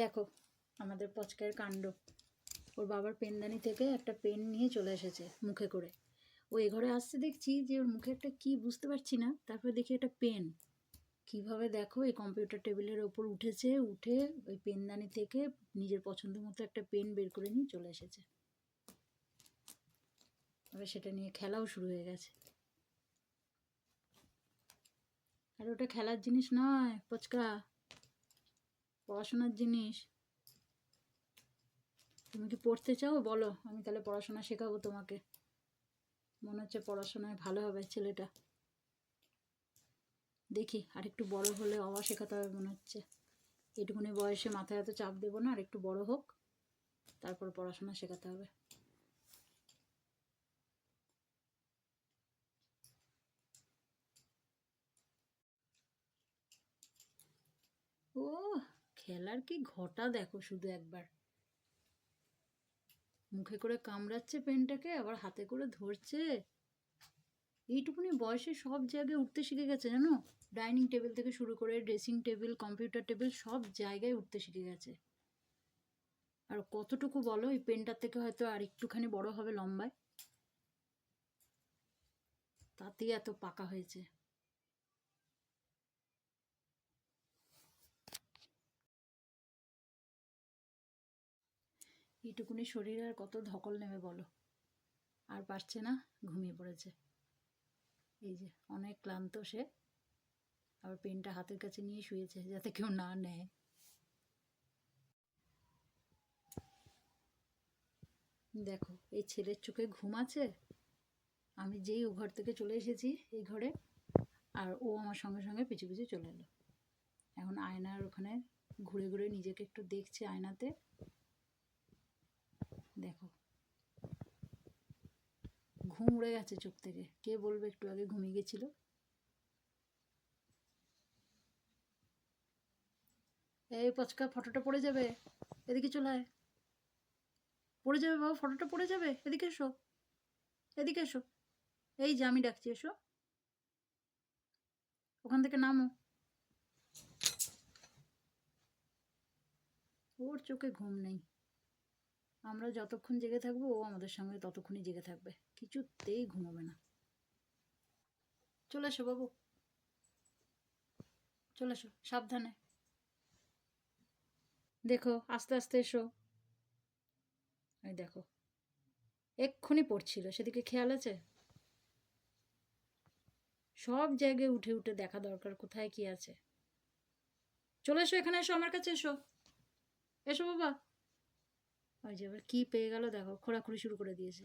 দেখো আমাদের পচকায়ের কাণ্ড। ওর বাবার পেনদানি থেকে একটা পেন নিয়ে চলে এসেছে মুখে করে। ও এ ঘরে আসছে, দেখছি যে ওর মুখে একটা কি বুঝতে পারছি না, তারপরে দেখি একটা পেন কিভাবে দেখো এই কম্পিউটার টেবিলের ওপর উঠেছে, উঠে ওই পেনদানি থেকে নিজের পছন্দ মতো একটা পেন বের করে নিয়ে চলে এসেছে। এবার সেটা নিয়ে খেলাও শুরু হয়ে গেছে। আর ওটা খেলার জিনিস নয় পচকা, পড়াশোনার জিনিস। তুমি কি পড়তে চাও বলো, আমি তাহলে পড়াশোনা শেখাবো তোমাকে। মনে হচ্ছে পড়াশোনায় ভালো হবে ছেলেটা। দেখি আর একটু বড় হলে অবা শেখাতে হবে মনে হচ্ছে। এটুকুনি বয়সে মাথায় এত চাপ দেবো না, আর একটু বড় হোক তারপর পড়াশোনা শেখাতে হবে। ও খেলার কি ঘটা দেখো শুধু একবার। মুখে করে কামড়াচ্ছে পেনটাকে, আবার হাতে করে ধরছে। এইটুকুনি বয়সে সব জায়গায় উঠতে শিখে গেছে জানো। ডাইনিং টেবিল থেকে শুরু করে ড্রেসিং টেবিল, কম্পিউটার টেবিল, সব জায়গায় উঠতে শিখে গেছে। আর কতটুকু বলো, এই পেনটার থেকে হয়তো আর একটুখানি বড় হবে লম্বায়, তাতেই এত পাকা হয়েছে। এইটুকুনি শরীরে আর কত ধকল নেবে বলো। আর পারছে না, ঘুমিয়ে পড়েছে। এই যে অনেক ক্লান্ত সে, আবার পেনটা হাতের কাছে নিয়ে শুয়েছে যাতে কেউ না নেয়। দেখো এই ছেলের চোখে ঘুম আছে। আমি যেই ও ঘর থেকে চলে এসেছি এই ঘরে, আর ও আমার সঙ্গে সঙ্গে পিছু পিছু চলে এলো। এখন আয়নার ওখানে ঘুরে ঘুরে নিজেকে একটু দেখছে আয়নাতে। দেখো ঘুম উড়ে গেছে চোখ থেকে। কে বলবে একটু আগে ঘুমিয়ে গেছিল। এই পচকা, ফটোটা পড়ে যাবে, এদিকে চলে আয়। পড়ে যাবে বাবা, ফটোটা পড়ে যাবে, এদিকে এসো, এদিকে এসো। এই যে আমি ডাকছি, এসো, ওখান থেকে নামো। ওর চোখে ঘুম নেই। আমরা যতক্ষণ জেগে থাকবো ও আমাদের সঙ্গে ততক্ষণই জেগে থাকবে, কিছুতেই ঘুমাবে না। চলে এসো বাবু, চলে এসো সাবধানে। দেখো আস্তে আস্তে এসো। এই দেখো এক্ষুনি পড়ছিল, সেদিকে খেয়াল আছে? সব জায়গায় উঠে উঠে দেখা দরকার কোথায় কি আছে। চলে এসো, এখানে এসো, আমার কাছে এসো, এসো বাবা। ওই যে এবার কি পেয়ে গেল দেখো, খোঁড়াখুড়ি শুরু করে দিয়েছে।